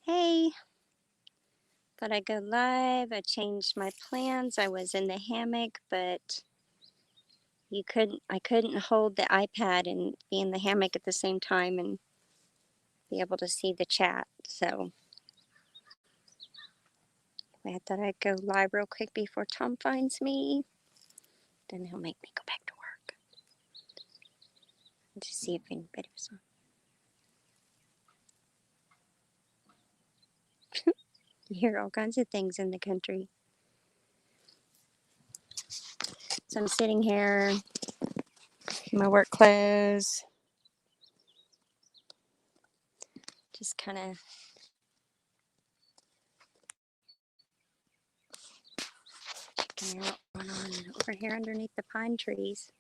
Hey, thought I'd go live. I changed my plans. I was in the hammock, but I couldn't hold the iPad and be in the hammock at the same time and be able to see the chat. So I thought I'd go live real quick before Tom finds me. Then he'll make me go back to work. To see if anybody was on. You hear all kinds of things in the country. So I'm sitting here in my work clothes. Just kind of checking out what's going on over here underneath the pine trees.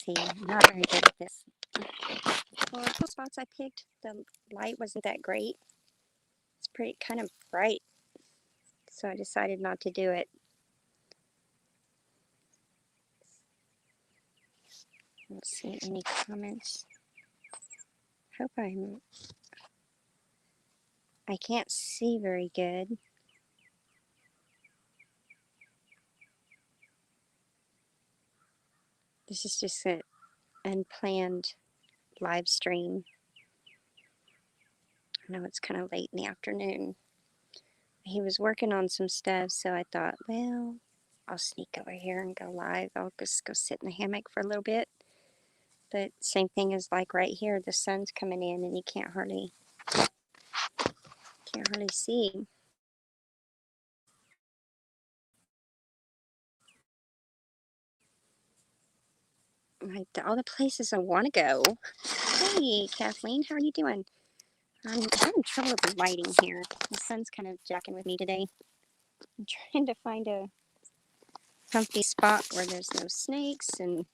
See, I'm not very good at this. Well, the couple spots I picked, the light wasn't that great. It's pretty kind of bright, so I decided not to do it. I don't see any comments. I can't see very good. This is just an unplanned live stream. I know it's kind of late in the afternoon. He was working on some stuff, so I thought, well, I'll sneak over here and go live. I'll just go sit in the hammock for a little bit. But same thing as like right here, the sun's coming in and you can't hardly see. Like all the places I want to go. Hey, Kathleen, how are you doing? I'm having trouble with the lighting here. The sun's kind of jacking with me today. I'm trying to find a comfy spot where there's no snakes and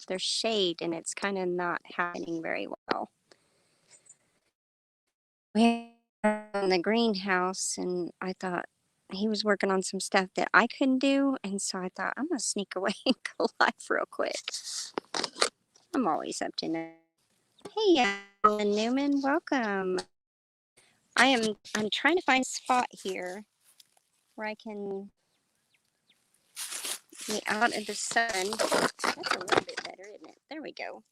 there's shade, and it's kind of not happening very well. We were in the greenhouse, and I thought he was working on some stuff that I couldn't do, and so I thought I'm gonna sneak away and go live real quick. I'm always up to no. Hey, Alan Newman, welcome. I'm trying to find a spot here where I can be out of the sun. That's a little bit better, isn't it? There we go.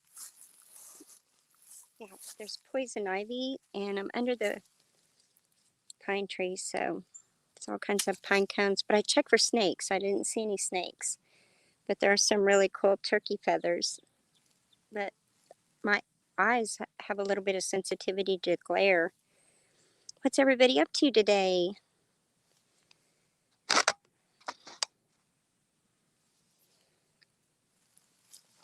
Yeah, there's poison ivy, and I'm under the pine trees, so it's all kinds of pine cones. But I checked for snakes. I didn't see any snakes, but there are some really cool turkey feathers. But my eyes have a little bit of sensitivity to glare. What's everybody up to today?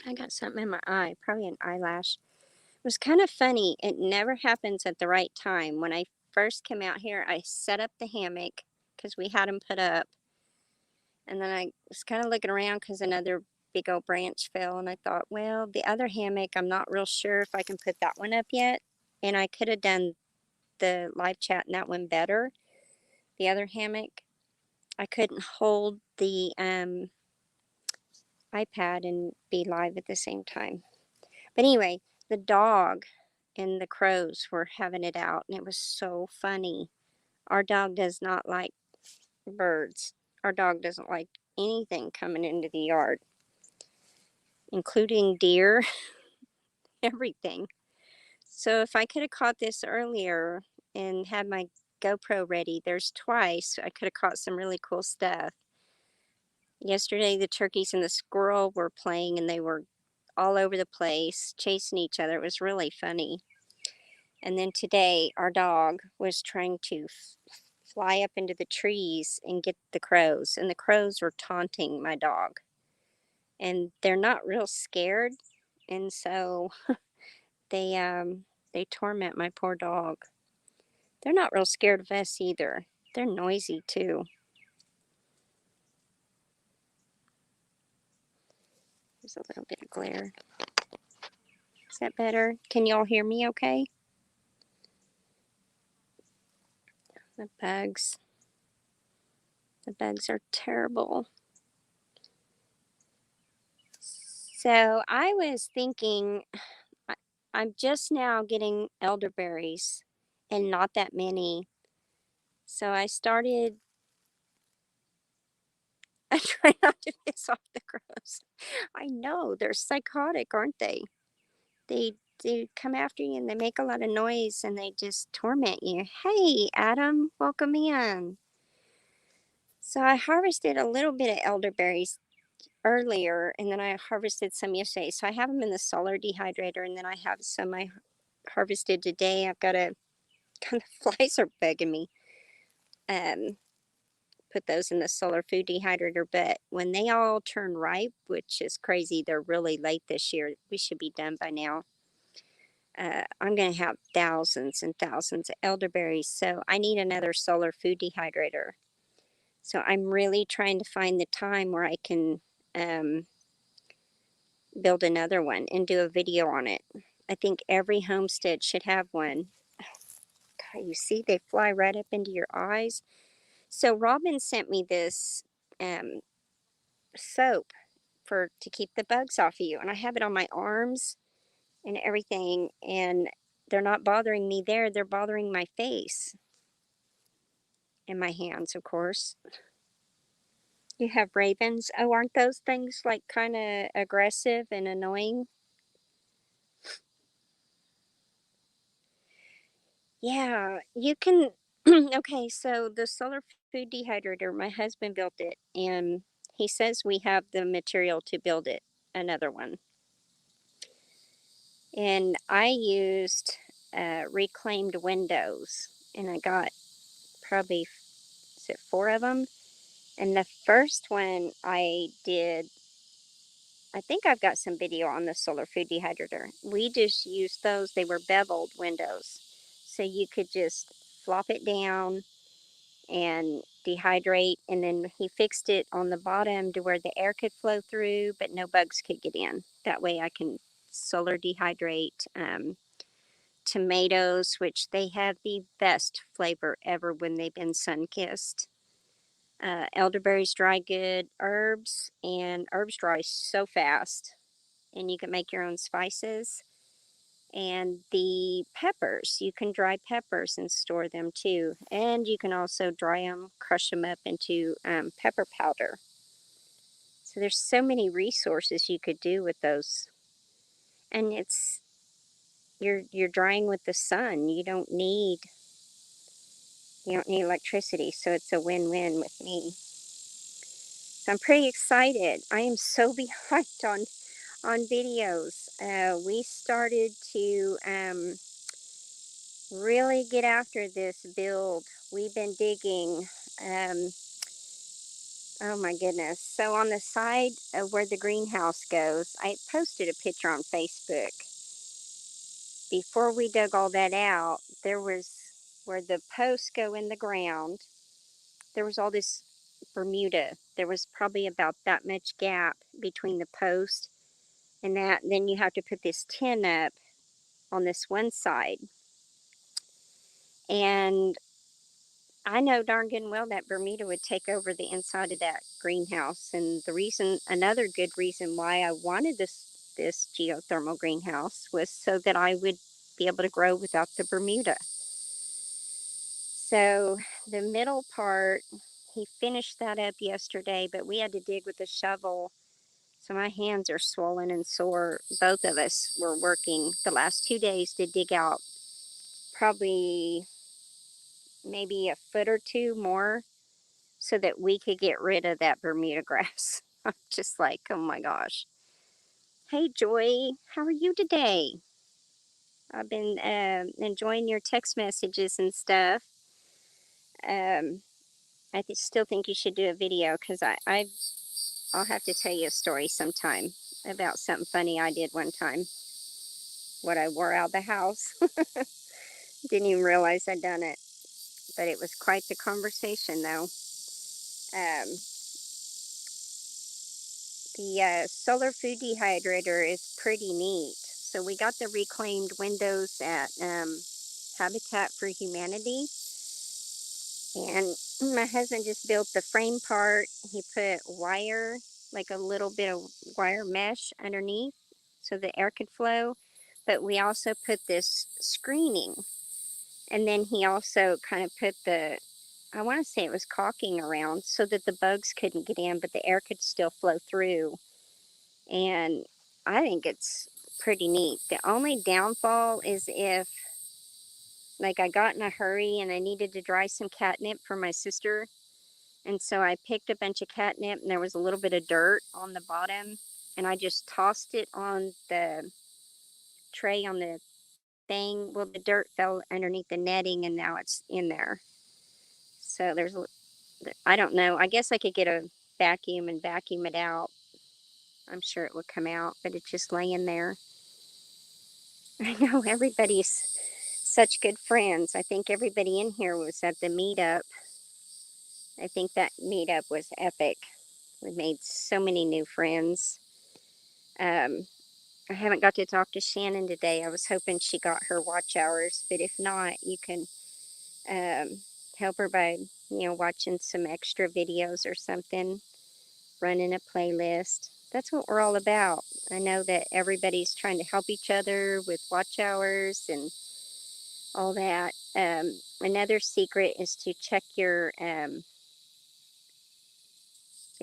I got something in my eye, probably an eyelash. It was kind of funny. It never happens at the right time. When I first came out here, I set up the hammock because we had them put up. And then I was kind of looking around because another big old branch fell. And I thought, well, the other hammock, I'm not real sure if I can put that one up yet. And I could have done the live chat in that one better. The other hammock, I couldn't hold the iPad and be live at the same time. But anyway, the dog and the crows were having it out, and it was so funny. Our dog does not like birds. Our dog doesn't like anything coming into the yard, including deer, everything. So if I could have caught this earlier and had my GoPro ready, there's twice I could have caught some really cool stuff. Yesterday, the turkeys and the squirrel were playing, and they were all over the place, chasing each other. It was really funny. And then today, our dog was trying to fly up into the trees and get the crows, and the crows were taunting my dog. And they're not real scared, and so they torment my poor dog. They're not real scared of us either. They're noisy too. There's a little bit of glare. Is that better? Can y'all hear me okay? The bugs. The bugs are terrible. So I was thinking, I, I'm just now getting elderberries and not that many. So I started, I try not to piss off the crows. I know they're psychotic, aren't they? They they come after you and they make a lot of noise and they just torment you. Hey, Adam, welcome in. So I harvested a little bit of elderberries earlier and then I harvested some yesterday. So I have them in the solar dehydrator and then I have some I harvested today. I've got a kind of flies are bugging me. Um, put those in the solar food dehydrator, but when they all turn ripe, which is crazy, they're really late this year. We should be done by now. I'm going to have thousands and thousands of elderberries, so I need another solar food dehydrator. So I'm really trying to find the time where I can um, build another one and do a video on it. I think every homestead should have one. God, you see, they fly right up into your eyes. So Robin sent me this um, soap for to keep the bugs off of you, and I have it on my arms and everything, and they're not bothering me there. They're bothering my face and my hands, of course. You have ravens. Oh, aren't those things like kind of aggressive and annoying? Yeah, you can. Okay, so the solar food dehydrator, my husband built it, and he says we have the material to build it, another one. And I used reclaimed windows, and I got probably, is it four of them? And the first one I did, I think I've got some video on the solar food dehydrator. We just used those, they were beveled windows. So you could just flop it down and dehydrate. And then he fixed it on the bottom to where the air could flow through, but no bugs could get in. That way I can solar dehydrate tomatoes, which they have the best flavor ever when they've been sun kissed. Elderberries dry good, herbs, and herbs dry so fast, and you can make your own spices. And the peppers, you can dry peppers and store them too. And you can also dry them, crush them up into pepper powder. So there's so many resources you could do with those. And it's you're drying with the sun. You don't need electricity, so it's a win-win with me. So I'm pretty excited. I am so behind on videos. We started to really get after this build. We've been digging. Um, oh my goodness! So on the side of where the greenhouse goes, I posted a picture on Facebook. Before we dug all that out, there was where the posts go in the ground. There was all this Bermuda. There was probably about that much gap between the post and that. And then you have to put this tin up on this one side. And I know darn good and well that Bermuda would take over the inside of that greenhouse. And another good reason why I wanted this geothermal greenhouse was so that I would be able to grow without the Bermuda. So the middle part, he finished that up yesterday, but we had to dig with a shovel. So my hands are swollen and sore. Both of us were working the last 2 days to dig out probably maybe a foot or two more so that we could get rid of that Bermuda grass. I'm just like, oh my gosh. Hey, Joy, how are you today? I've been enjoying your text messages and stuff. Um, still think you should do a video because I'll have to tell you a story sometime about something funny I did one time. What I wore out the house. Didn't even realize I'd done it, but it was quite the conversation though. Um, the solar food dehydrator is pretty neat. So we got the reclaimed windows at Habitat for Humanity, and my husband just built the frame part. He put wire, like a little bit of wire mesh underneath so the air could flow. But we also put this screening. And then he also kind of put the, I want to say it was caulking around so that the bugs couldn't get in, but the air could still flow through. And I think it's pretty neat. The only downfall is if, like, I got in a hurry and I needed to dry some catnip for my sister. And so I picked a bunch of catnip and there was a little bit of dirt on the bottom. And I just tossed it on the tray on the thing. Well, the dirt fell underneath the netting and now it's in there. So I don't know. I guess I could get a vacuum and vacuum it out. I'm sure it would come out, but it's just laying there. I know everybody's such good friends. I think everybody in here was at the meetup. I think that meetup was epic. We made so many new friends. Um, I haven't got to talk to Shannon today. I was hoping she got her watch hours, but if not, you can help her by, watching some extra videos or something, running a playlist. That's what we're all about. I know that everybody's trying to help each other with watch hours and all that. Another secret is to check your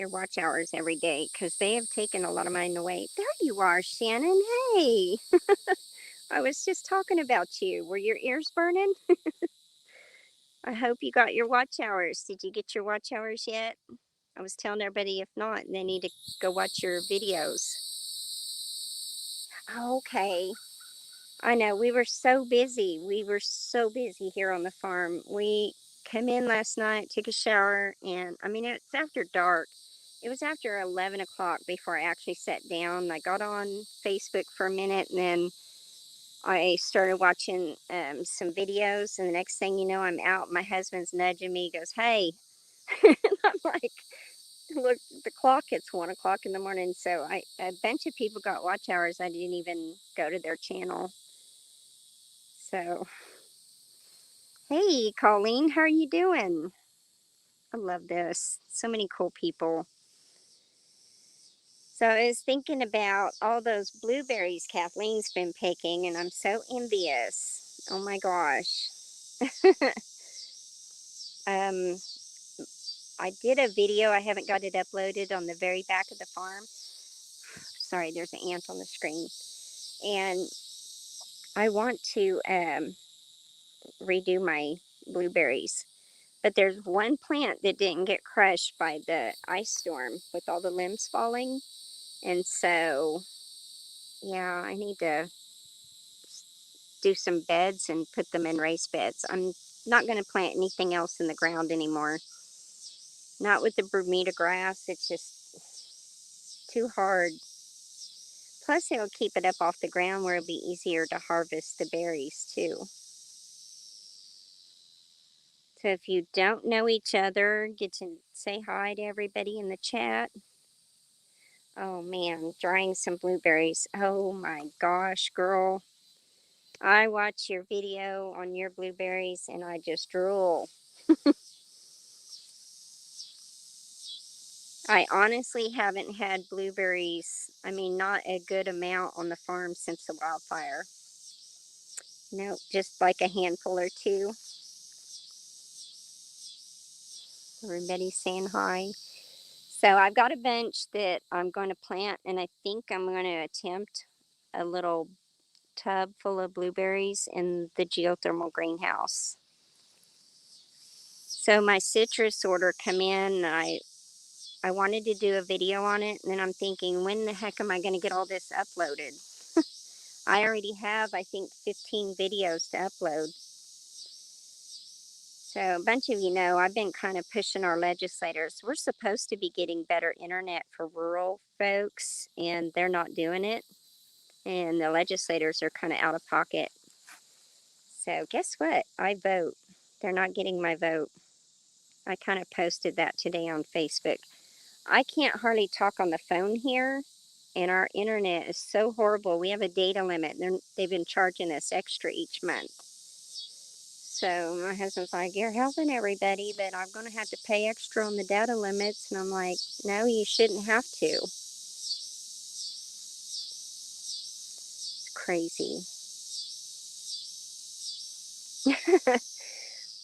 watch hours every day because they have taken a lot of mine away. There you are, Shannon. Hey, I was just talking about you. Were your ears burning? I hope you got your watch hours. Did you get your watch hours yet? I was telling everybody if not, they need to go watch your videos. Okay. I know, we were so busy. We were so busy here on the farm. We came in last night, took a shower, and I mean, it's after dark. It was after 11 o'clock before I actually sat down. I got on Facebook for a minute, and then I started watching some videos. And the next thing you know, I'm out. My husband's nudging me. He goes, "Hey." And I'm like, look at the clock, it's 1 o'clock in the morning. So a bunch of people got watch hours. I didn't even go to their channel. So, hey, Colleen, how are you doing? I love this. So many cool people. So I was thinking about all those blueberries Kathleen's been picking, and I'm so envious. Oh my gosh. um, I did a video. I haven't got it uploaded on the very back of the farm. Sorry, there's an ant on the screen. And I want to redo my blueberries. But there's one plant that didn't get crushed by the ice storm with all the limbs falling. And so, yeah, I need to do some beds and put them in raised beds. I'm not going to plant anything else in the ground anymore. Not with the Bermuda grass. It's just too hard. Plus, it'll keep it up off the ground where it'll be easier to harvest the berries, too. So if you don't know each other, get to say hi to everybody in the chat. Oh man, drying some blueberries. Oh my gosh, girl. I watch your video on your blueberries and I just drool. I honestly haven't had blueberries, I mean, not a good amount on the farm since the wildfire. Nope, just like a handful or two. Everybody's saying hi. So I've got a bunch that I'm going to plant, and I think I'm going to attempt a little tub full of blueberries in the geothermal greenhouse. So my citrus order come in, and I wanted to do a video on it, and then I'm thinking, when the heck am I going to get all this uploaded? I already have, I think, 15 videos to upload. So a bunch of you know, I've been kind of pushing our legislators. We're supposed to be getting better internet for rural folks, and they're not doing it. And the legislators are kind of out of pocket. So guess what? I vote. They're not getting my vote. I kind of posted that today on Facebook. I can't hardly talk on the phone here, and our internet is so horrible. We have a data limit. They've been charging us extra each month. So my husband's like, "You're helping everybody, but I'm going to have to pay extra on the data limits." And I'm like, "No, you shouldn't have to." It's crazy.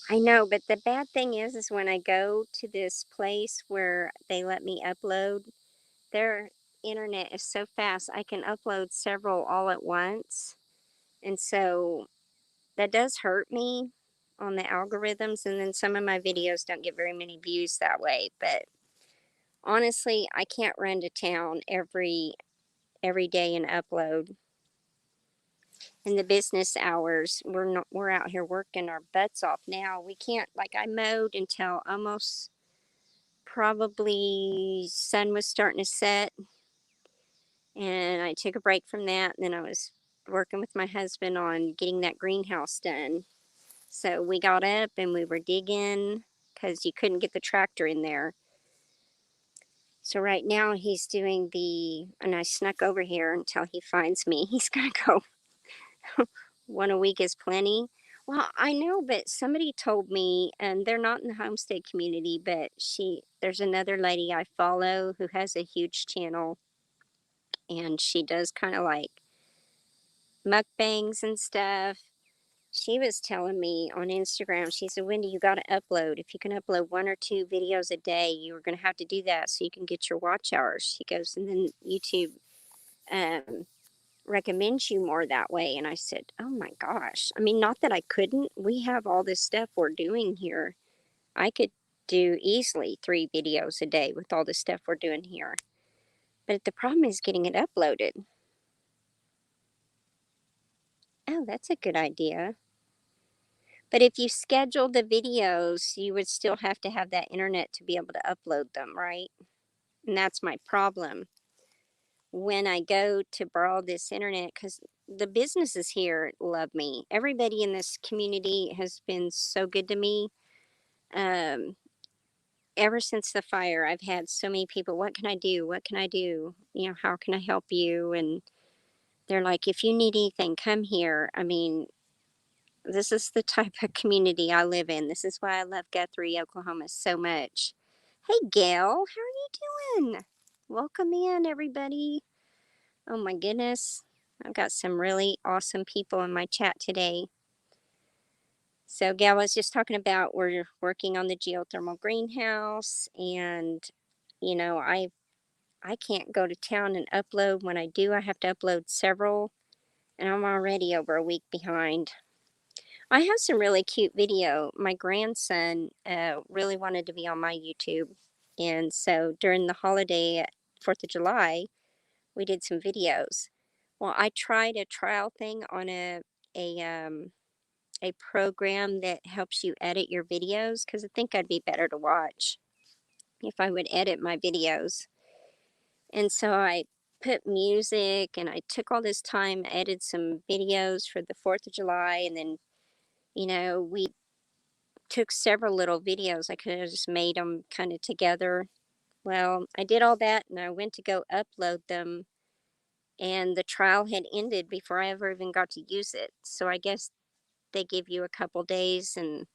I know, but the bad thing is when I go to this place where they let me upload, their internet is so fast, I can upload several all at once. And so that does hurt me on the algorithms. And then some of my videos don't get very many views that way. But honestly, I can't run to town every day and upload. In the business hours, we're out here working our butts off now. We can't, like, I mowed until almost probably sun was starting to set, and I took a break from that, and then I was working with my husband on getting that greenhouse done. So we got up and we were digging because you couldn't get the tractor in there. So right now he's doing and I snuck over here until he finds me. He's gonna go one a week is plenty. Well, I know, but somebody told me, and they're not in the homestead community, but there's another lady I follow who has a huge channel, and she does kind of like mukbangs and stuff. She was telling me on Instagram, she said, "Wendy, you got to upload. If you can upload one or two videos a day, you're going to have to do that so you can get your watch hours." She goes, "And then YouTube um, recommends you more that way." And I said, "Oh my gosh. I mean, not that I couldn't. We have all this stuff we're doing here. I could do easily 3 videos a day with all the stuff we're doing here. But the problem is getting it uploaded." Oh, that's a good idea. But if you schedule the videos, you would still have to have that internet to be able to upload them, right? And that's my problem. When I go to borrow this internet, because the businesses here love me. Everybody in this community has been so good to me. Um, Ever since the fire, I've had so many people, "What can I do? What can I do? How can I help you?" And they're like, "If you need anything, come here." I mean, this is the type of community I live in. This is why I love Guthrie, Oklahoma so much. Hey, Gail, how are you doing? Welcome in, everybody. Oh my goodness. I've got some really awesome people in my chat today. So, Gail was just talking about we're working on the geothermal greenhouse, and I can't go to town and upload. When I do, I have to upload several, and I'm already over a week behind. I have some really cute video. My grandson really wanted to be on my YouTube. And so during the holiday, 4th of July, we did some videos. Well, I tried a trial thing on a, um, a program that helps you edit your videos because I think I'd be better to watch if I would edit my videos. And so I put music and I took all this time, edited some videos for the 4th of July, and then we took several little videos. I could have just made them kind of together. Well, I did all that and I went to go upload them, and the trial had ended before I ever even got to use it. So I guess they give you a couple days and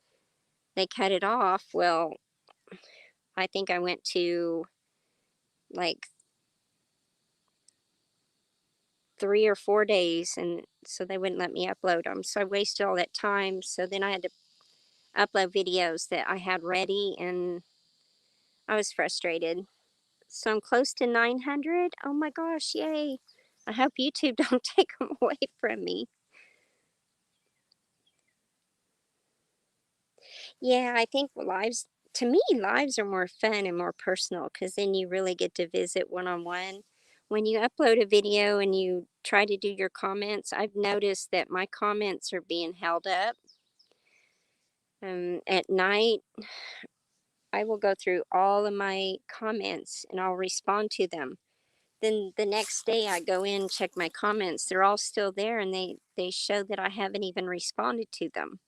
they cut it off. Well, I think I went to like 3 or 4 days, and so they wouldn't let me upload them. So I wasted all that time. So then I had to upload videos that I had ready, and I was frustrated. So I'm close to 900. Oh my gosh, yay. I hope YouTube don't take them away from me. Yeah, I think to me, lives are more fun and more personal because then you really get to visit one on one. When you upload a video and you try to do your comments, I've noticed that my comments are being held up. At night, I will go through all of my comments and I'll respond to them. Then the next day I go in, check my comments. They're all still there, and they show that I haven't even responded to them.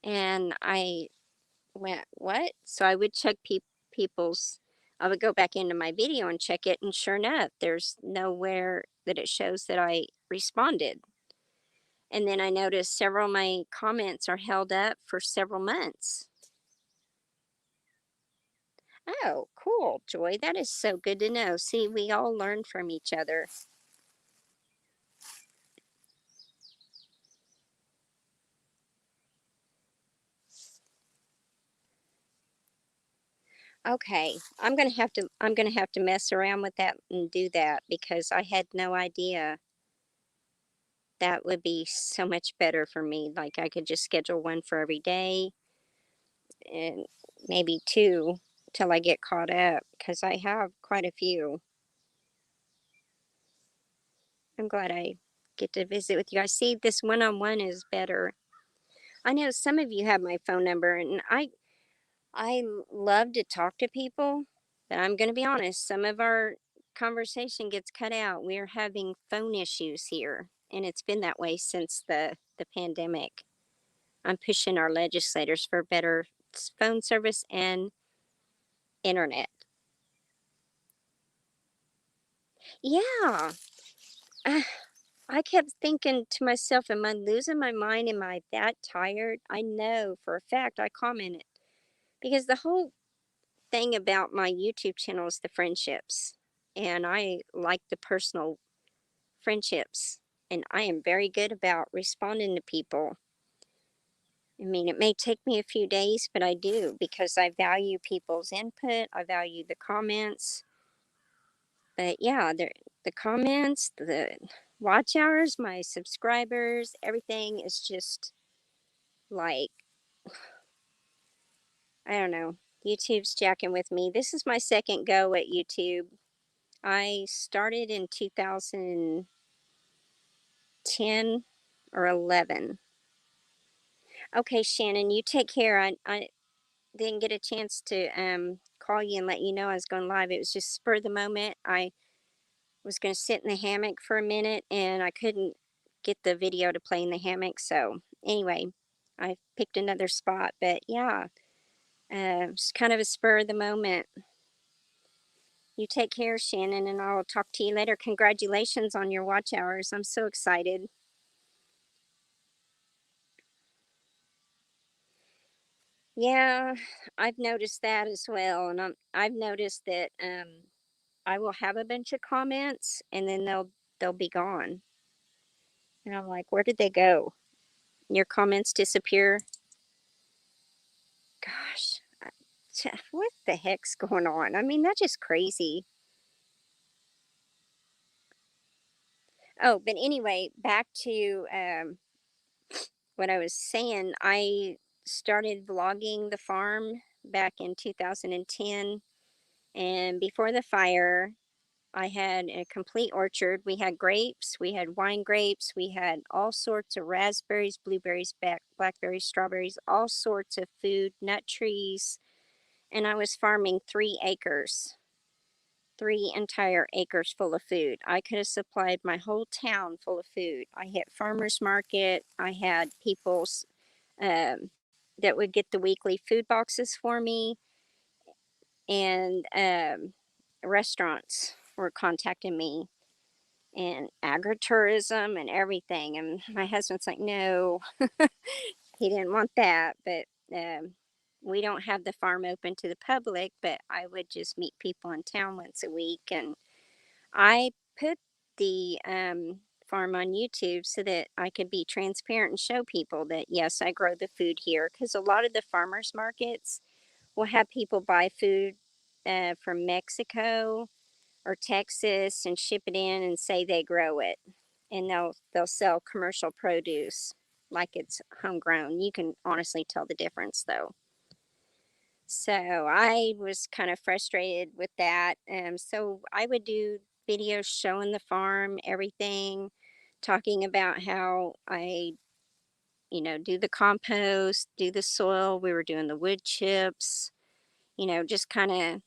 And I went, "What?" So I would check people's. I would go back into my video and check it, and sure enough, there's nowhere that it shows that I responded. And then I noticed several of my comments are held up for several months. Oh, cool, Joy. That is so good to know. See, we all learn from each other. Okay, I'm gonna have to mess around with that and do that because I had no idea that would be so much better for me. Like I could just schedule one for every day and maybe two till I get caught up because I have quite a few. I'm glad I get to visit with you guys. See, this one-on-one is better. I know some of you have my phone number, and I love to talk to people, but I'm going to be honest, some of our conversation gets cut out. We're having phone issues here, and it's been that way since the pandemic. I'm pushing our legislators for better phone service and internet. Yeah. I I kept thinking to myself, am I losing my mind? Am I that tired? I know for a fact I commented because the whole thing about my YouTube channel is the friendships. And I like the personal friendships. And I am very good about responding to people. I mean, it may take me a few days, but I do because I value people's input. I value the comments. But yeah, the comments, the watch hours, my subscribers, everything is just like, I don't know. YouTube's jacking with me. This is my second go at YouTube. I started in 2010 or 11. Okay, Shannon, you take care. I didn't get a chance to call you and let you know I was going live. It was just spur of the moment. I was going to sit in the hammock for a minute and I couldn't get the video to play in the hammock. So, anyway, I picked another spot. But yeah, it's kind of a spur of the moment. You take care, Shannon, and I'll talk to you later. Congratulations on your watch hours. I'm so excited. Yeah, I've noticed that as well, and I've noticed that I will have a bunch of comments and then they'll be gone. And I'm like, where did they go? Your comments disappear? Gosh, what the heck's going on? I mean, that's just crazy. Oh, but anyway, back to what I was saying. I started vlogging the farm back in 2010, and before the fire, I had a complete orchard. We had grapes, we had wine grapes, we had all sorts of raspberries, blueberries, blackberries, strawberries, all sorts of food, nut trees. And I was farming 3 acres, 3 entire acres full of food. I could have supplied my whole town full of food. I hit farmers market. I had people's that would get the weekly food boxes for me, and restaurants were contacting me and agritourism and everything. And my husband's like, no, he didn't want that. But we don't have the farm open to the public, but I would just meet people in town once a week. And I put the farm on YouTube so that I could be transparent and show people that, yes, I grow the food here. Because a lot of the farmers markets will have people buy food from Mexico or Texas and ship it in and say they grow it, and they'll sell commercial produce like it's homegrown. You can honestly tell the difference though. So I was kind of frustrated with that. So I would do videos showing the farm, everything, talking about how I, do the compost, do the soil. We were doing the wood chips, just kind of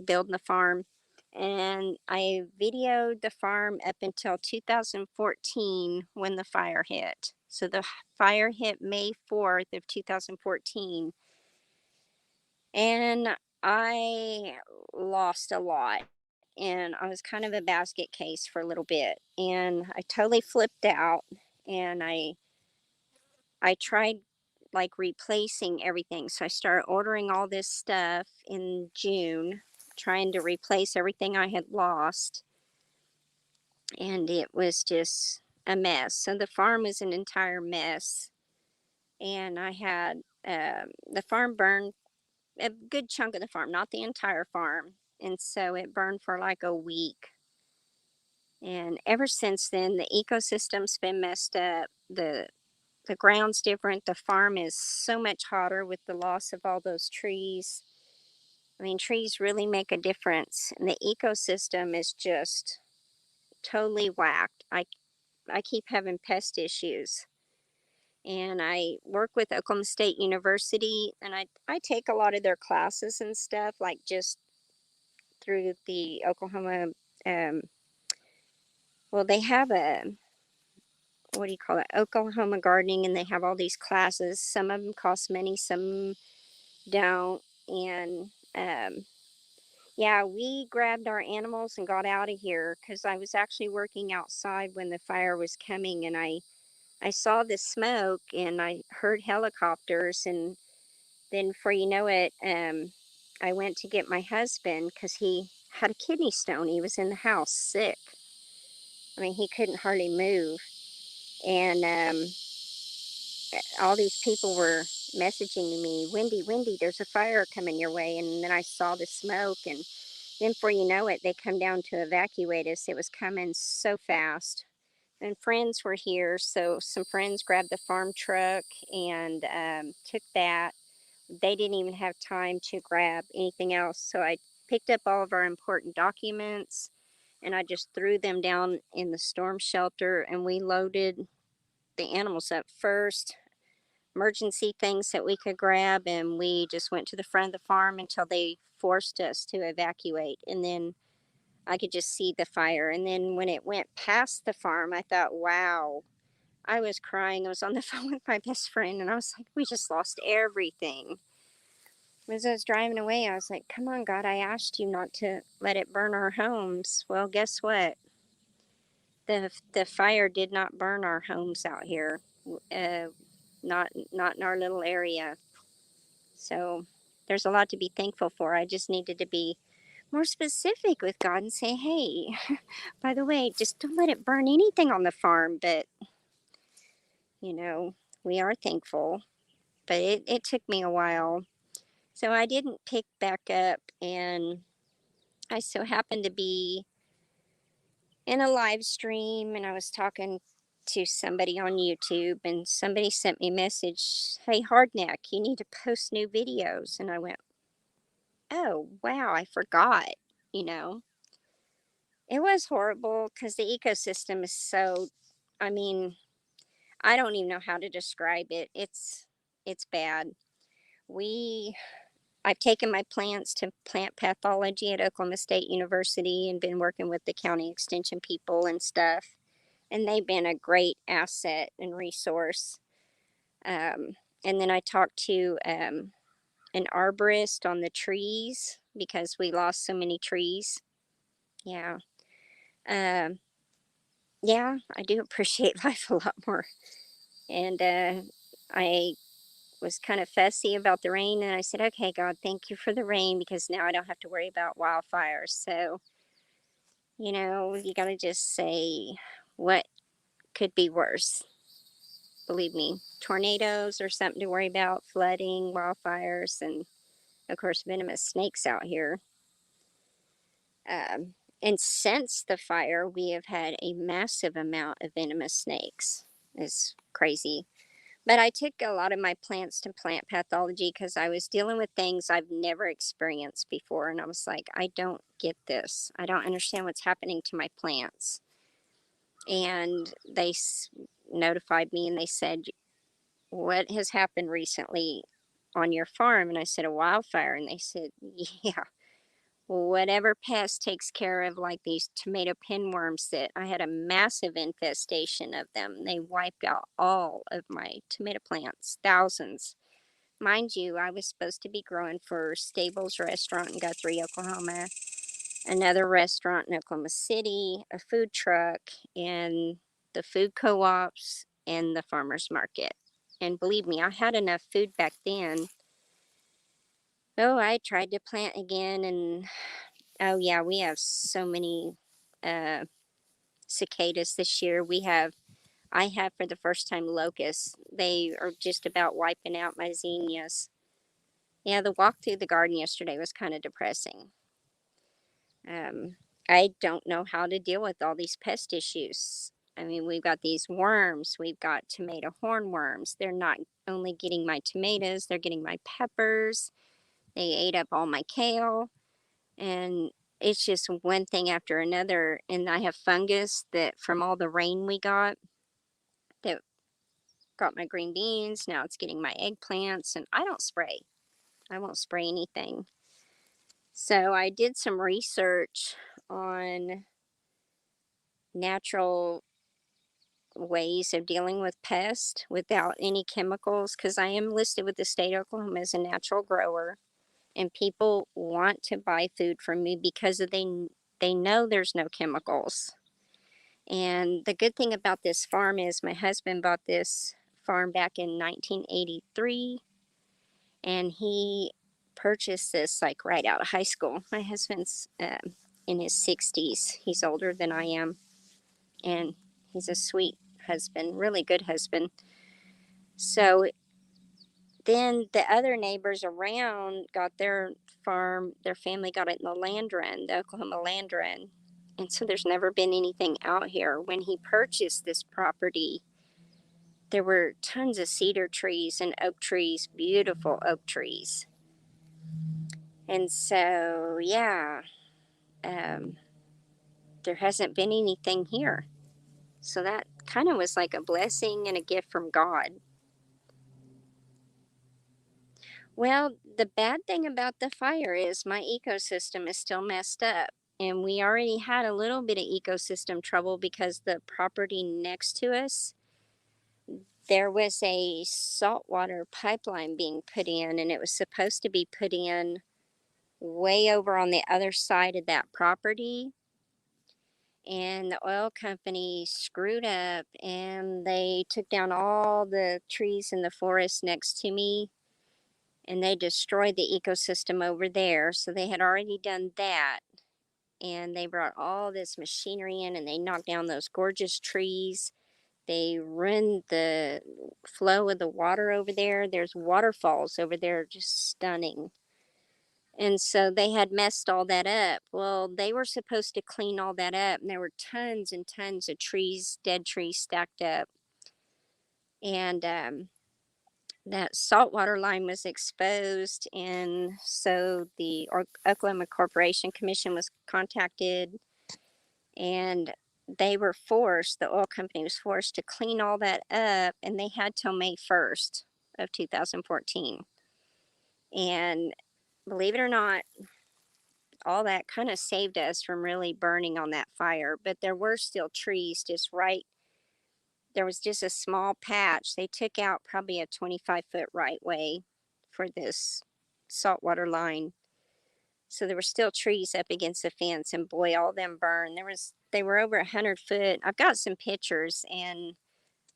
building the farm. And I videoed the farm up until 2014 when the fire hit. So the fire hit May 4th of 2014. And I lost a lot. And I was kind of a basket case for a little bit. And I totally flipped out. And I I tried like replacing everything. So I started ordering all this stuff in June, trying to replace everything I had lost. And it was just a mess. So the farm was an entire mess. And I had the farm burned a good chunk of the farm, not the entire farm. And so it burned for like a week. And ever since then, the ecosystem's been messed up. The ground's different. The farm is so much hotter with the loss of all those trees. I mean, trees really make a difference, and the ecosystem is just totally whacked. I keep having pest issues, and I work with Oklahoma State University, and I take a lot of their classes and stuff, like just through the Oklahoma. Um, well, they have a, what do you call it? Oklahoma gardening, and they have all these classes. Some of them cost money, some don't. And yeah, we grabbed our animals and got out of here because I was actually working outside when the fire was coming, and I saw the smoke and I heard helicopters, and then before you know it, I went to get my husband because he had a kidney stone. He was in the house sick. I mean, he couldn't hardly move, and all these people were messaging me, Wendy, Wendy, there's a fire coming your way. And then I saw the smoke, and then before you know it, they come down to evacuate us. It was coming so fast. And friends were here, so some friends grabbed the farm truck and took that. They didn't even have time to grab anything else, so I picked up all of our important documents and I just threw them down in the storm shelter, and we loaded the animals up first, emergency things that we could grab, and we just went to the front of the farm until they forced us to evacuate. And then I could just see the fire. And then when it went past the farm, I thought, wow, I was crying. I was on the phone with my best friend, and I was like, we just lost everything. As I was driving away, I was like, come on, God, I asked you not to let it burn our homes. Well, guess what? The fire did not burn our homes out here. Uh, not in our little area. So there's a lot to be thankful for. I just needed to be more specific with God and say, hey, by the way, just don't let it burn anything on the farm. But, you know, we are thankful. But it took me a while. So I didn't pick back up. And I so happened to be in a live stream, and I was talking to somebody on YouTube, and somebody sent me a message, hey, Hardneck, you need to post new videos. And I went, oh, wow, I forgot, you know. It was horrible because the ecosystem is so, I mean, I don't even know how to describe it. It's bad. We I've taken my plants to plant pathology at Oklahoma State University and been working with the county extension people and stuff. And they've been a great asset and resource. And then I talked to an arborist on the trees because we lost so many trees. Yeah. Um, yeah, I do appreciate life a lot more. And I was kind of fussy about the rain, and I said, okay, God, thank you for the rain because now I don't have to worry about wildfires. So, you know, you got to just say, what could be worse? Believe me, tornadoes are something to worry about, flooding, wildfires, and of course, venomous snakes out here. And since the fire, we have had a massive amount of venomous snakes. It's crazy. But I took a lot of my plants to plant pathology because I was dealing with things I've never experienced before. And I was like, I don't get this. I don't understand what's happening to my plants. And they notified me and they said, what has happened recently on your farm? And I said, a wildfire. And they said, yeah, whatever pest takes care of like these tomato pinworms, that I had a massive infestation of them. They wiped out all of my tomato plants, thousands. Mind you, I was supposed to be growing for Stables Restaurant in Guthrie, Oklahoma, another restaurant in Oklahoma City, a food truck, and the food co-ops and the farmers market. And believe me, I had enough food back then. Oh, I tried to plant again, and oh yeah, we have so many uh, cicadas this year. I have for the first time locusts. They are just about wiping out my zinnias. Yeah, the walk through the garden yesterday was kind of depressing. Um, I don't know how to deal with all these pest issues. I mean, we've got these worms, we've got tomato hornworms. They're not only getting my tomatoes, they're getting my peppers. They ate up all my kale, and it's just one thing after another. And I have fungus that from all the rain we got that got my green beans. Now it's getting my eggplants, and I don't spray. I won't spray anything. So I did some research on natural ways of dealing with pests without any chemicals, because I am listed with the state of Oklahoma as a natural grower, and people want to buy food from me because they know there's no chemicals. And the good thing about this farm is my husband bought this farm back in 1983, and he purchased this like right out of high school. My husband's in his 60s. He's older than I am, and he's a sweet husband, really good husband. So then the other neighbors around got their farm, their family got it in the land run, the Oklahoma land run. And so there's never been anything out here. When he purchased this property, there were tons of cedar trees and oak trees, beautiful oak trees. And so, yeah, um, there hasn't been anything here. So that kind of was like a blessing and a gift from God. Well, the bad thing about the fire is my ecosystem is still messed up. And we already had a little bit of ecosystem trouble because the property next to us, there was a saltwater pipeline being put in, and it was supposed to be put in way over on the other side of that property. And the oil company screwed up, and they took down all the trees in the forest next to me, and they destroyed the ecosystem over there. So they had already done that, and they brought all this machinery in, and they knocked down those gorgeous trees. They ruined the flow of the water over there. There's waterfalls over there, just stunning. And so they had messed all that up. Well, they were supposed to clean all that up, and there were tons and tons of trees, dead trees stacked up. And that saltwater line was exposed, and so the Oklahoma Corporation Commission was contacted, and they were forced, the oil company was forced to clean all that up, and they had till May 1st of 2014. And believe it or not, all that kind of saved us from really burning on that fire, but there were still trees just right. There was just a small patch. They took out probably a 25-foot right way for this saltwater line. So there were still trees up against the fence, and boy, all them burned. They were over 100 foot. I've got some pictures, and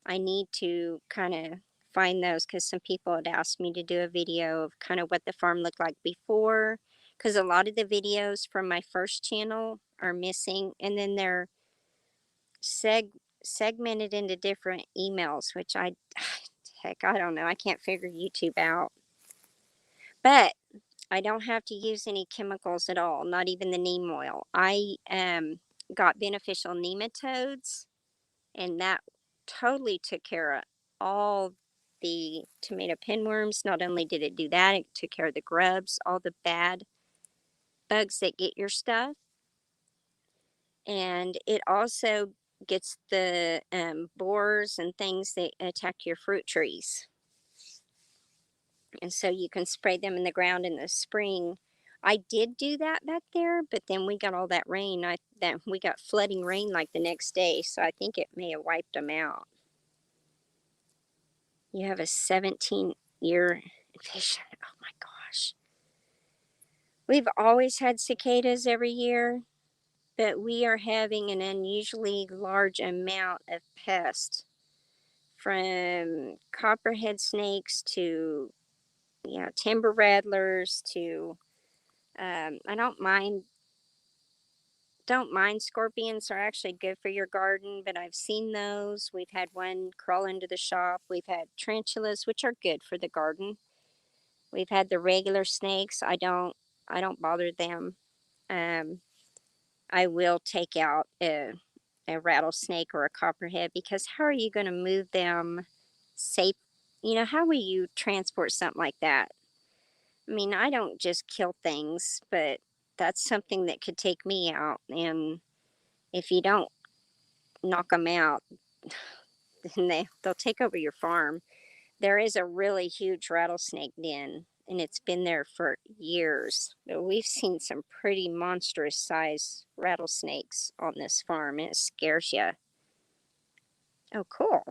I need to kind of find those because some people had asked me to do a video of kind of what the farm looked like before. Because a lot of the videos from my first channel are missing, and then they're segmented into different emails, which heck, I don't know. I can't figure YouTube out. But I don't have to use any chemicals at all, not even the neem oil. I got beneficial nematodes, and that totally took care of all the tomato pinworms. Not only did it do that, it took care of the grubs, all the bad bugs that get your stuff. And it also gets the borers and things that attack your fruit trees. And so you can spray them in the ground in the spring. I did do that back there, but then we got all that rain. That we got flooding rain like the next day, so I think it may have wiped them out. You have a 17-year vision. Oh my gosh. We've always had cicadas every year, but we are having an unusually large amount of pests from copperhead snakes to, timber rattlers to, I don't mind scorpions. Are actually good for your garden, but I've seen those. We've had one crawl into the shop. We've had tarantulas, which are good for the garden. We've had the regular snakes. I don't bother them. Um, I will take out a rattlesnake or a copperhead, because how are you going to move them safe? How will you transport something like that? I mean, I don't just kill things, but that's something that could take me out. And if you don't knock them out, then they'll take over your farm. There is a really huge rattlesnake den, and it's been there for years. But we've seen some pretty monstrous size rattlesnakes on this farm, and it scares you. Oh, cool.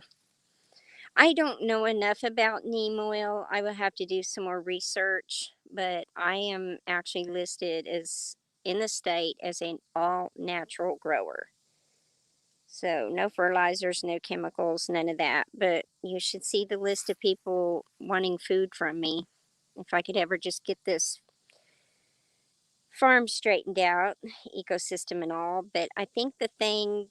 I don't know enough about neem oil. I will have to do some more research, but I am actually listed as in the state as an all natural grower. So no fertilizers, no chemicals, none of that. But you should see the list of people wanting food from me. If I could ever just get this farm straightened out, ecosystem and all. But I think the thing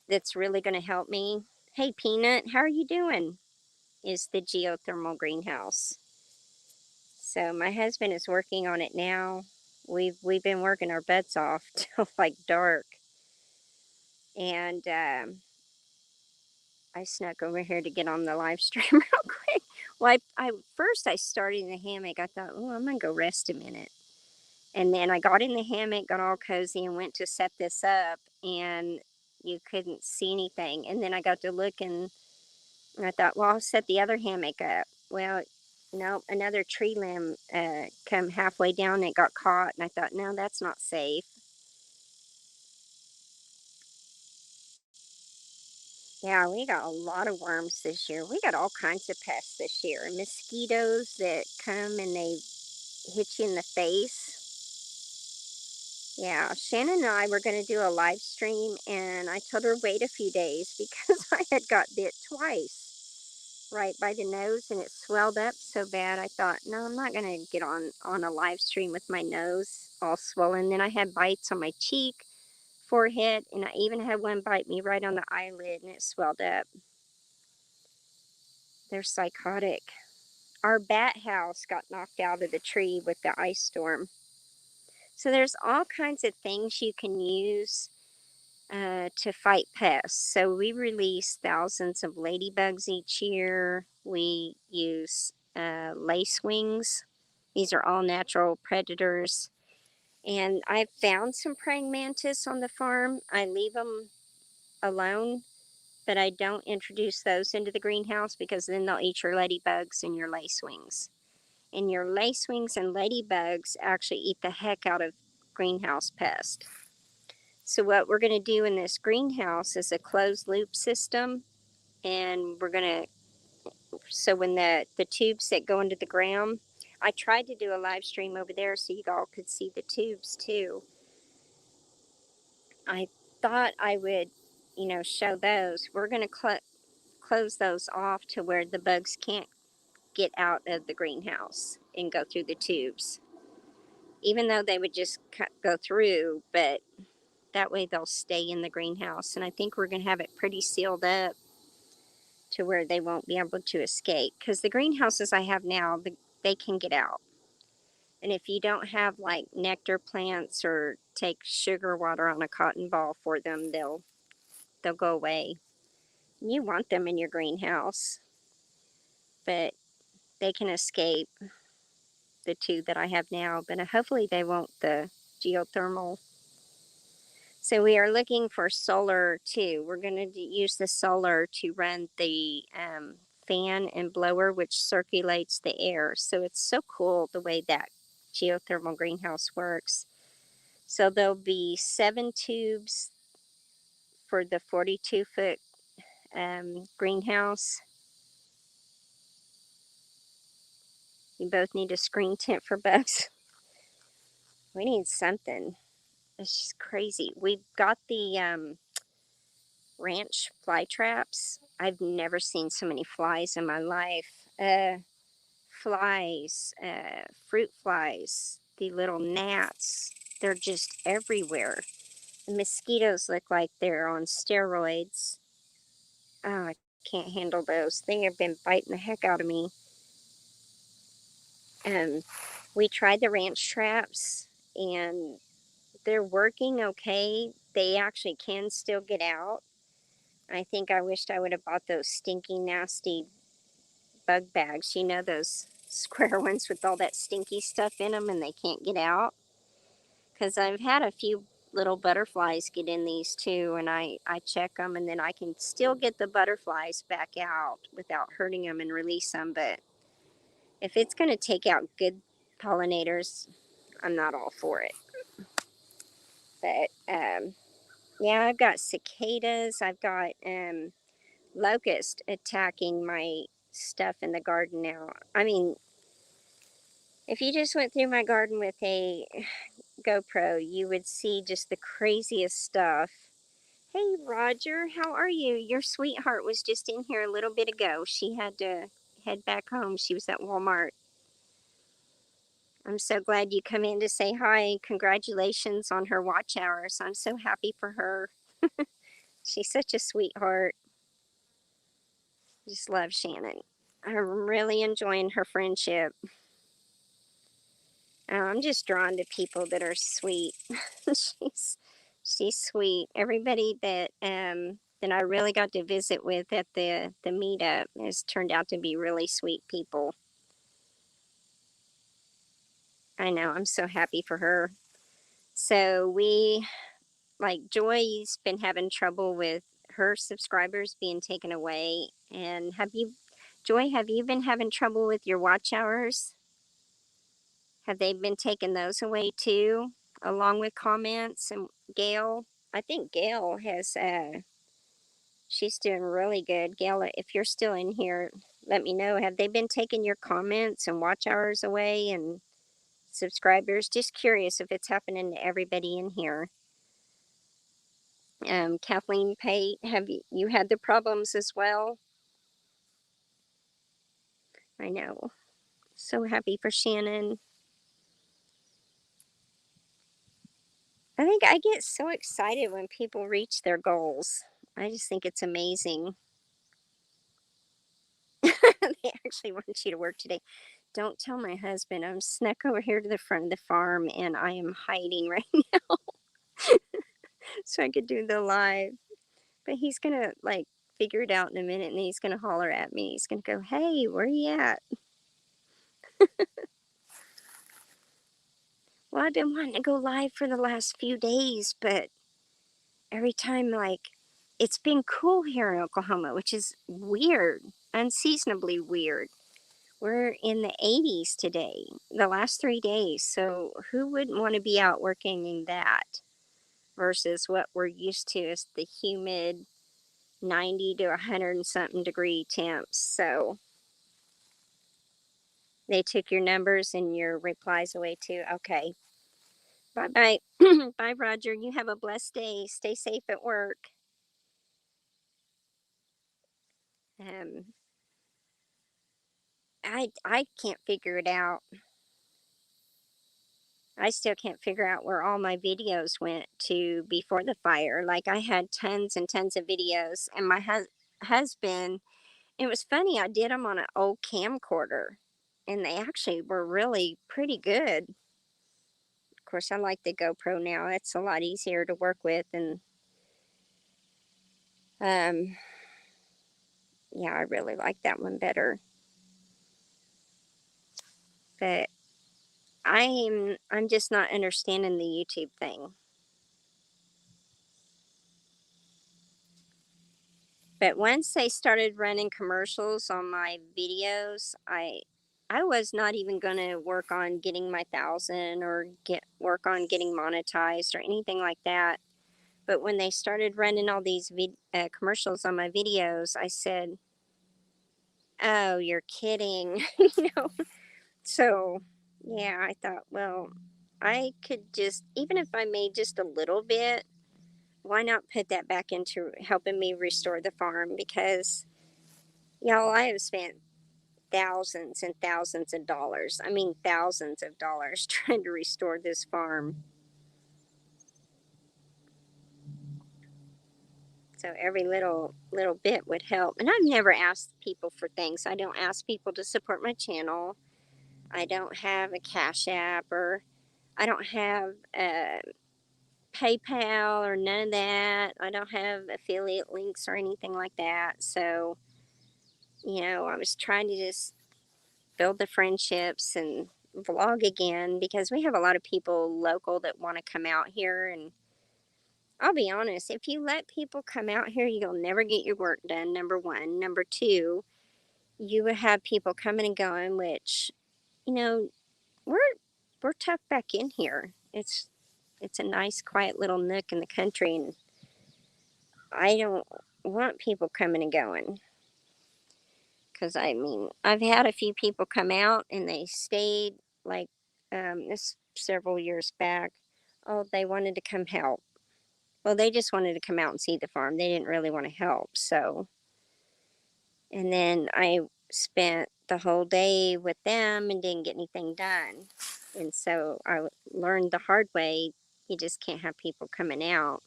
that's really going to help me, hey Peanut, how are you doing? Is the geothermal greenhouse. So my husband is working on it now. We've been working our butts off till like dark, and I snuck over here to get on the live stream real quick. Well, I started in the hammock. I thought, oh, I'm gonna go rest a minute, and then I got in the hammock, got all cozy, and went to set this up, and you couldn't see anything. And then I got to looking, and I thought, well, I'll set the other hammock up. Well, no, another tree limb come halfway down and it got caught, and I thought, no, that's not safe. Yeah, we got a lot of worms this year. We got all kinds of pests this year. Mosquitoes that come and they hit you in the face. Yeah, Shannon and I were going to do a live stream, and I told her wait a few days because I had got bit twice right by the nose, and it swelled up so bad. I thought, no, I'm not going to get on a live stream with my nose all swollen. Then I had bites on my cheek, forehead, and I even had one bite me right on the eyelid, and it swelled up. They're psychotic. Our bat house got knocked out of the tree with the ice storm. So there's all kinds of things you can use to fight pests. So we release thousands of ladybugs each year. We use lacewings. These are all natural predators. And I've found some praying mantis on the farm. I leave them alone, but I don't introduce those into the greenhouse because then they'll eat your ladybugs and your lacewings. And your lacewings and ladybugs actually eat the heck out of greenhouse pests. So what we're going to do in this greenhouse is a closed loop system, and so when the tubes that go into the ground, I tried to do a live stream over there so you all could see the tubes too. I thought I would, show those. We're going to close those off to where the bugs can't get out of the greenhouse and go through the tubes, even though they would just go through, but that way they'll stay in the greenhouse. And I think we're going to have it pretty sealed up to where they won't be able to escape, because the greenhouses I have now, they can get out. And if you don't have like nectar plants or take sugar water on a cotton ball for them, they'll go away. You want them in your greenhouse, but they can escape the two that I have now, but hopefully they won't, the geothermal. So we are looking for solar too. We're going to use the solar to run the fan and blower, which circulates the air. So it's so cool the way that geothermal greenhouse works. So there'll be 7 tubes for the 42-foot greenhouse. You both need a screen tent for bugs. We need something. It's just crazy. We've got the ranch fly traps. I've never seen so many flies in my life. Flies, fruit flies, the little gnats, they're just everywhere. The mosquitoes look like they're on steroids. Oh, I can't handle those. They have been biting the heck out of me. Um, we tried the ranch traps and they're working okay. They actually can still get out. I think I wished I would have bought those stinky, nasty bug bags. You know, those square ones with all that stinky stuff in them and they can't get out. Because I've had a few little butterflies get in these too, and I check them, and then I can still get the butterflies back out without hurting them and release them. But if it's going to take out good pollinators, I'm not all for it. But yeah, I've got cicadas, I've got locusts attacking my stuff in the garden now. I mean, if you just went through my garden with a GoPro, you would see just the craziest stuff. Hey, Roger, how are you? Your sweetheart was just in here a little bit ago. She had to head back home. She was at Walmart. I'm so glad you come in to say hi. Congratulations on her watch hours. I'm so happy for her. She's such a sweetheart. Just love Shannon. I'm really enjoying her friendship. I'm just drawn to people that are sweet. she's she's sweet. Everybody that I really got to visit with at the meetup has turned out to be really sweet people. I know. I'm so happy for her. So Joy's been having trouble with her subscribers being taken away. And Joy, have you been having trouble with your watch hours? Have they been taking those away too, along with comments? And Gail, I think Gail has, she's doing really good. Gail, if you're still in here, let me know. Have they been taking your comments and watch hours away and subscribers? Just curious if it's happening to everybody in here. Kathleen Pate, have you had the problems as well? I know. So happy for Shannon. I think I get so excited when people reach their goals. I just think it's amazing. They actually want you to work today. Don't tell my husband. I'm snuck over here to the front of the farm and I am hiding right now so I could do the live. But he's gonna figure it out in a minute and he's gonna holler at me. He's gonna go, "Hey, where you at?" Well, I've been wanting to go live for the last few days, but every time it's been cool here in Oklahoma, which is weird, unseasonably weird. We're in the 80s today, the last 3 days. So who wouldn't want to be out working in that versus what we're used to is the humid 90 to 100 and something degree temps. So they took your numbers and your replies away too. Okay. Bye bye. Bye, Roger. You have a blessed day. Stay safe at work. Um, I can't figure it out. I still can't figure out where all my videos went to before the fire. Like I had tons and tons of videos, and my husband. It was funny. I did them on an old camcorder, and they actually were really pretty good. Of course, I like the GoPro now. It's a lot easier to work with, and um, yeah, I really like that one better. But I'm just not understanding the YouTube thing. But once they started running commercials on my videos, I was not even going to work on getting my 1,000 or work on getting monetized or anything like that. But when they started running all these commercials on my videos, I said, "Oh, you're kidding," you know. So yeah, I thought, well, I could just, even if I made just a little bit, why not put that back into helping me restore the farm? Because Y'all, I have spent thousands and thousands of dollars. I mean, thousands of dollars trying to restore this farm. So every little bit would help. And I've never asked people for things. I don't ask people to support my channel. I don't have a Cash App, or I don't have PayPal or none of that. I don't have affiliate links or anything like that. So, I was trying to just build the friendships and vlog again, because we have a lot of people local that want to come out here. And I'll be honest, if you let people come out here, you'll never get your work done, number one. Number two, you would have people coming and going, which, you know, we're we're tucked back in here. It's a nice quiet little nook in the country, and I don't want people coming and going. Because I mean, I've had a few people come out and they stayed, like, this several years back. Oh, they wanted to come help. Well, they just wanted to come out and see the farm. They didn't really want to help. So, and then I spent the whole day with them and didn't get anything done. And so I learned the hard way, you just can't have people coming out.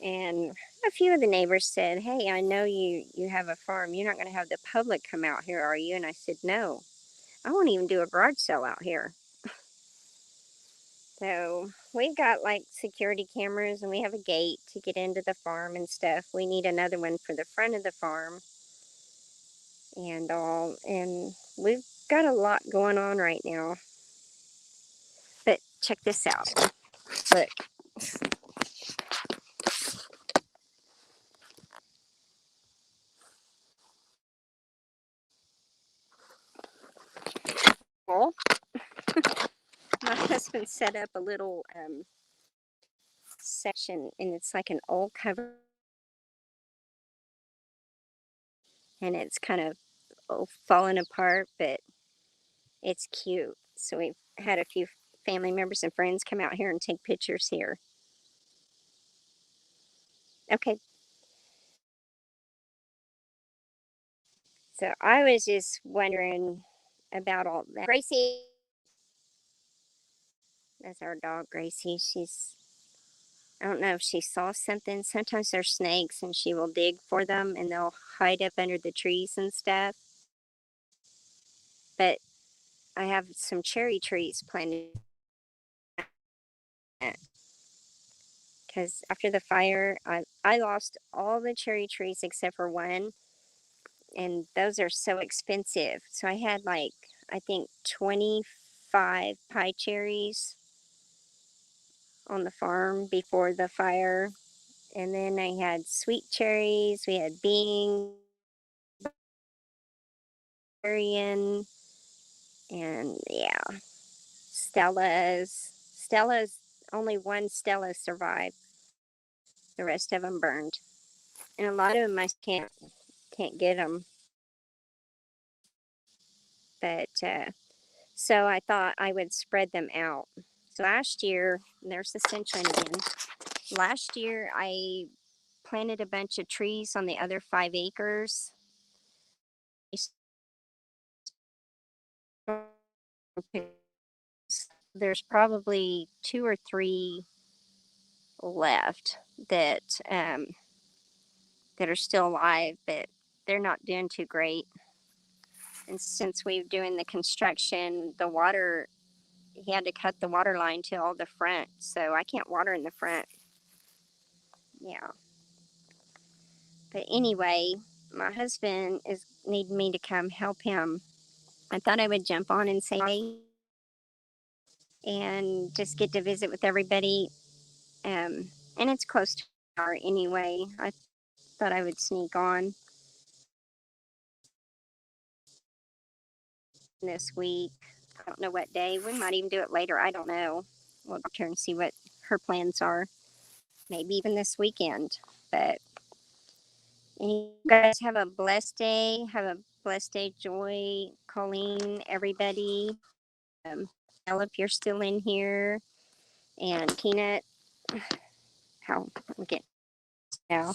And a few of the neighbors said, "Hey, I know you have a farm. You're not going to have the public come out here, are you?" And I said, "No, I won't even do a garage sale out here." So we've got like security cameras, and we have a gate to get into the farm and stuff. We need another one for the front of the farm and all. And we've got a lot going on right now. But check this out. Look. Well, my husband set up a little section, and it's like an old cover, and it's kind of falling apart, but it's cute. So we've had a few family members and friends come out here and take pictures here. Okay, so I was just wondering about all that. Gracie, that's our dog, Gracie. I don't know if she saw something. Sometimes there's snakes and she will dig for them and they'll hide up under the trees and stuff. But I have some cherry trees planted, because after the fire, I lost all the cherry trees except for one, and those are so expensive. So I had, like, I think 25 pie cherries on the farm before the fire. And then I had sweet cherries, we had being, and yeah, Stella's, only one Stella survived. The rest of them burned. And a lot of them I can't get them. But so I thought I would spread them out. So last year, there's the sunshine again. Last year, I planted a bunch of trees on the other 5 acres. There's probably 2 or 3 left that are still alive, but they're not doing too great. And since we're doing the construction, he had to cut the water line to all the front, so I can't water in the front. Yeah. But anyway, my husband is needing me to come help him. I thought I would jump on and say hey and just get to visit with everybody. And it's close to an hour anyway. I thought I would sneak on this week. I don't know what day. We might even do it later. I don't know. We'll talk to her and see what her plans are. Maybe even this weekend. But you guys have a blessed day. Have a blessed day, Joy, Colleen, everybody. If you're still in here, and Peanut, how we get now,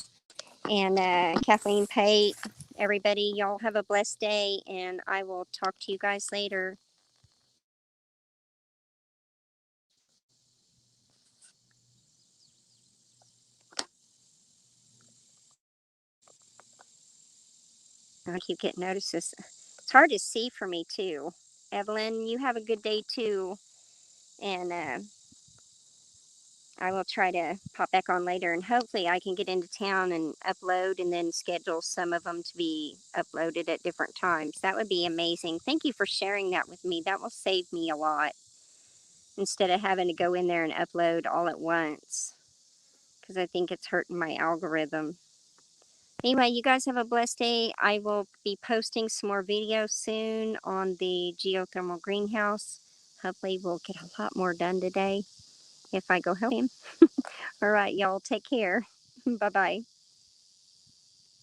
and Kathleen, Pate, Everybody, y'all have a blessed day, and I will talk to you guys later. I keep getting notices. It's hard to see for me too. Evelyn, you have a good day too, and I will try to pop back on later, and hopefully I can get into town and upload and then schedule some of them to be uploaded at different times. That would be amazing. Thank you for sharing that with me. That will save me a lot instead of having to go in there and upload all at once, because I think it's hurting my algorithm. Anyway, you guys have a blessed day. I will be posting some more videos soon on the geothermal greenhouse. Hopefully we'll get a lot more done today if I go help him. All right, y'all, take care. Bye-bye.